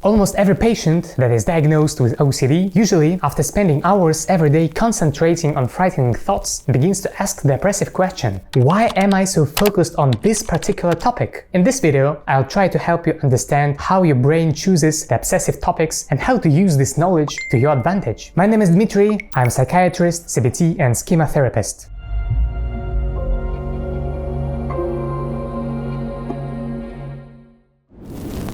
Almost every patient that is diagnosed with OCD, usually after spending hours every day concentrating on frightening thoughts, begins to ask the oppressive question: why am I so focused on this particular topic? In this video, I'll try to help you understand how your brain chooses the obsessive topics and how to use this knowledge to your advantage. My name is Dmitry, I'm a psychiatrist, CBT and schema therapist.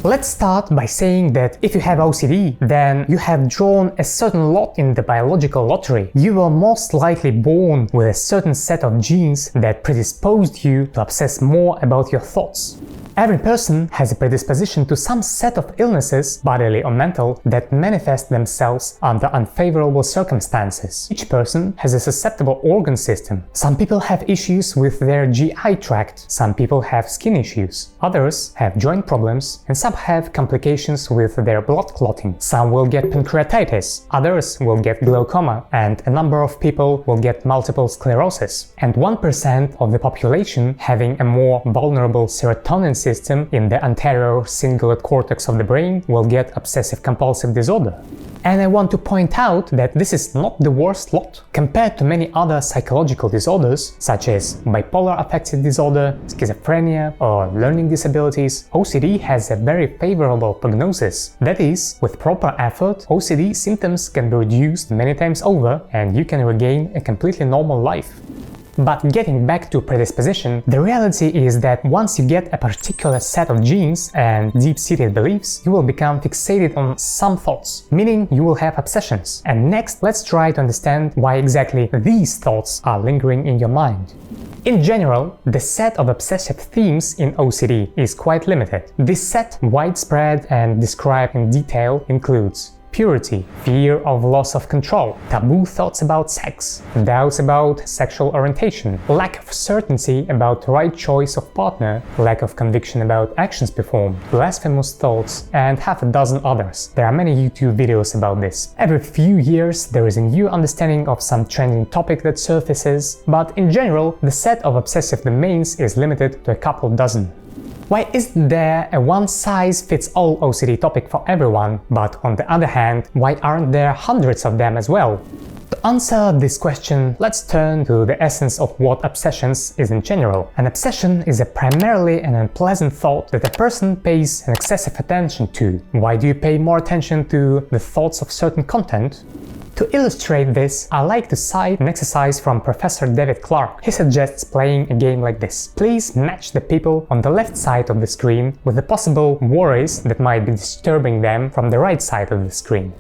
Let's start by saying that if you have OCD, then you have drawn a certain lot in the biological lottery. You were most likely born with a certain set of genes that predisposed you to obsess more about your thoughts. Every person has a predisposition to some set of illnesses, bodily or mental, that manifest themselves under unfavorable circumstances. Each person has a susceptible organ system. Some people have issues with their GI tract, some people have skin issues, others have joint problems, and some have complications with their blood clotting. Some will get pancreatitis, others will get glaucoma, and a number of people will get multiple sclerosis. And 1% of the population having a more vulnerable serotonin system in the anterior cingulate cortex of the brain will get obsessive-compulsive disorder. And I want to point out that this is not the worst lot. Compared to many other psychological disorders, such as bipolar affective disorder, schizophrenia, or learning disabilities, OCD has a very favorable prognosis. That is, with proper effort, OCD symptoms can be reduced many times over and you can regain a completely normal life. But getting back to predisposition, the reality is that once you get a particular set of genes and deep-seated beliefs, you will become fixated on some thoughts, meaning you will have obsessions. And next, let's try to understand why exactly these thoughts are lingering in your mind. In general, the set of obsessive themes in OCD is quite limited. This set, widespread and described in detail, includes purity, fear of loss of control, taboo thoughts about sex, doubts about sexual orientation, lack of certainty about the right choice of partner, lack of conviction about actions performed, blasphemous thoughts, and half a dozen others. There are many YouTube videos about this. Every few years there is a new understanding of some trending topic that surfaces, but in general the set of obsessive domains is limited to a couple dozen. Why isn't there a one-size-fits-all OCD topic for everyone, but on the other hand, why aren't there hundreds of them as well? To answer this question, let's turn to the essence of what obsessions is in general. An obsession is primarily an unpleasant thought that a person pays an excessive attention to. Why do you pay more attention to the thoughts of certain content? To illustrate this, I like to cite an exercise from Professor David Clark. He suggests playing a game like this. Please match the people on the left side of the screen with the possible worries that might be disturbing them from the right side of the screen.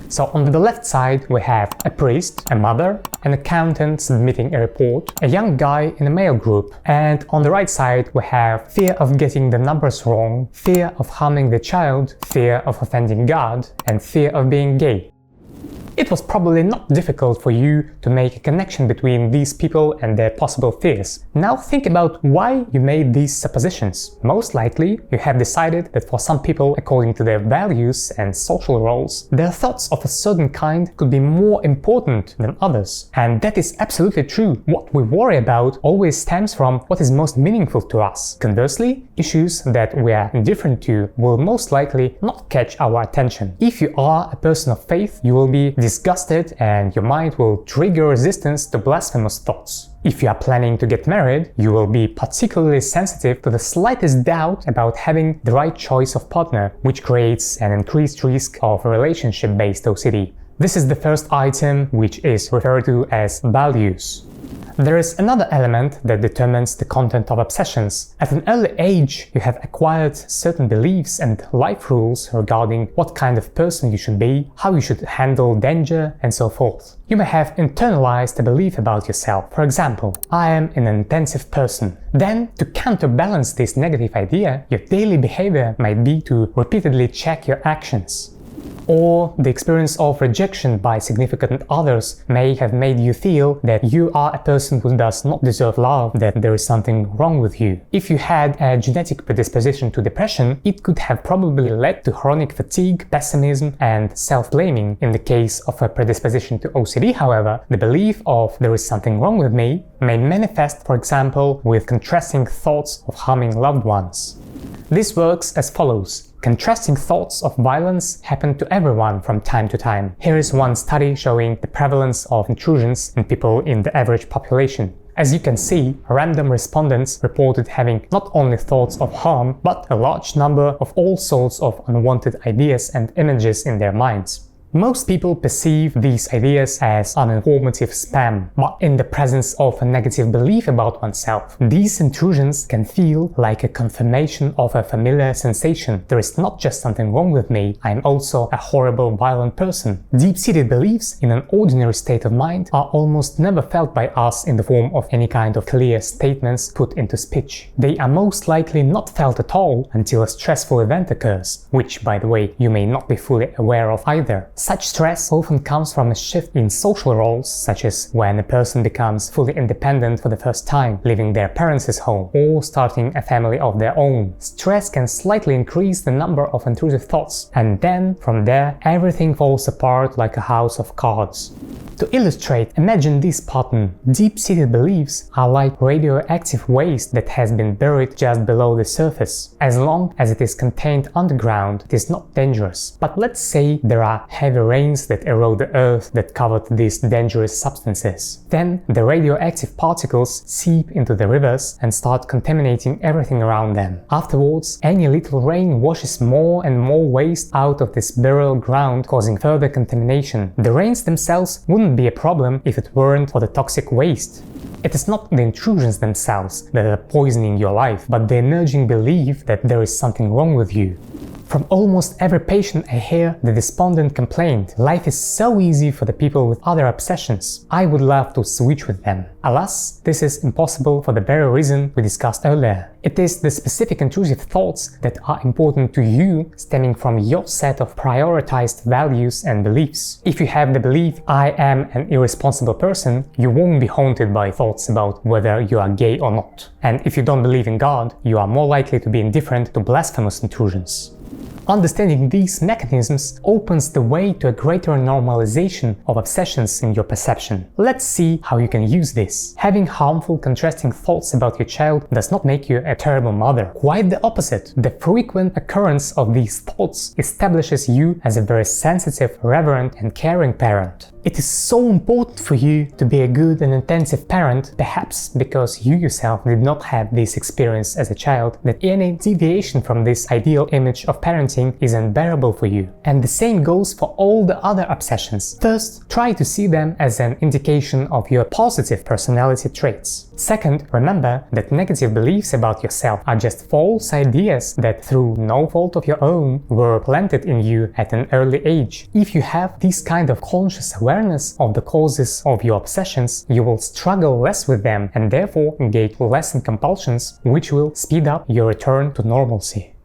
So on the left side we have a priest, a mother, an accountant submitting a report, a young guy in a male group, and on the right side we have fear of getting the numbers wrong, fear of harming the child, fear of offending God, and fear of being gay. It was probably not difficult for you to make a connection between these people and their possible fears. Now think about why you made these suppositions. Most likely, you have decided that for some people, according to their values and social roles, their thoughts of a certain kind could be more important than others. And that is absolutely true. What we worry about always stems from what is most meaningful to us. Conversely, issues that we are indifferent to will most likely not catch our attention. If you are a person of faith, you will be disgusted and your mind will trigger resistance to blasphemous thoughts. If you are planning to get married, you will be particularly sensitive to the slightest doubt about having the right choice of partner, which creates an increased risk of relationship-based OCD. This is the first item, which is referred to as values. There is another element that determines the content of obsessions. At an early age, you have acquired certain beliefs and life rules regarding what kind of person you should be, how you should handle danger, and so forth. You may have internalized a belief about yourself. For example, I am an intensive person. Then, to counterbalance this negative idea, your daily behavior might be to repeatedly check your actions. Or the experience of rejection by significant others may have made you feel that you are a person who does not deserve love, that there is something wrong with you. If you had a genetic predisposition to depression, it could have probably led to chronic fatigue, pessimism, and self-blaming. In the case of a predisposition to OCD, however, the belief of there is something wrong with me may manifest, for example, with contrasting thoughts of harming loved ones. This works as follows. Contrasting thoughts of violence happen to everyone from time to time. Here is one study showing the prevalence of intrusions in people in the average population. As you can see, random respondents reported having not only thoughts of harm, but a large number of all sorts of unwanted ideas and images in their minds. Most people perceive these ideas as uninformative spam, but in the presence of a negative belief about oneself, these intrusions can feel like a confirmation of a familiar sensation. There is not just something wrong with me, I am also a horrible, violent person. Deep-seated beliefs in an ordinary state of mind are almost never felt by us in the form of any kind of clear statements put into speech. They are most likely not felt at all until a stressful event occurs, which, by the way, you may not be fully aware of either. Such stress often comes from a shift in social roles, such as when a person becomes fully independent for the first time, leaving their parents' home, or starting a family of their own. Stress can slightly increase the number of intrusive thoughts, and then, from there, everything falls apart like a house of cards. To illustrate, imagine this pattern. Deep-seated beliefs are like radioactive waste that has been buried just below the surface. As long as it is contained underground, it is not dangerous. But let's say there are heavy rains that erode the earth that covered these dangerous substances. Then the radioactive particles seep into the rivers and start contaminating everything around them. Afterwards, any little rain washes more and more waste out of this burial ground, causing further contamination. The rains themselves wouldn't be a problem if it weren't for the toxic waste. It is not the intrusions themselves that are poisoning your life, but the emerging belief that there is something wrong with you. From almost every patient I hear the despondent complaint, life is so easy for the people with other obsessions. I would love to switch with them. Alas, this is impossible for the very reason we discussed earlier. It is the specific intrusive thoughts that are important to you stemming from your set of prioritized values and beliefs. If you have the belief, I am an irresponsible person, you won't be haunted by thoughts about whether you are gay or not. And if you don't believe in God, you are more likely to be indifferent to blasphemous intrusions. Understanding these mechanisms opens the way to a greater normalization of obsessions in your perception. Let's see how you can use this. Having harmful, contrasting thoughts about your child does not make you a terrible mother. Quite the opposite. The frequent occurrence of these thoughts establishes you as a very sensitive, reverent, and caring parent. It is so important for you to be a good and attentive parent, perhaps because you yourself did not have this experience as a child, that any deviation from this ideal image of parenting is unbearable for you. And the same goes for all the other obsessions. First, try to see them as an indication of your positive personality traits. Second, remember that negative beliefs about yourself are just false ideas that, through no fault of your own, were planted in you at an early age. If you have this kind of conscious awareness of the causes of your obsessions, you will struggle less with them and therefore engage less in compulsions, which will speed up your return to normalcy.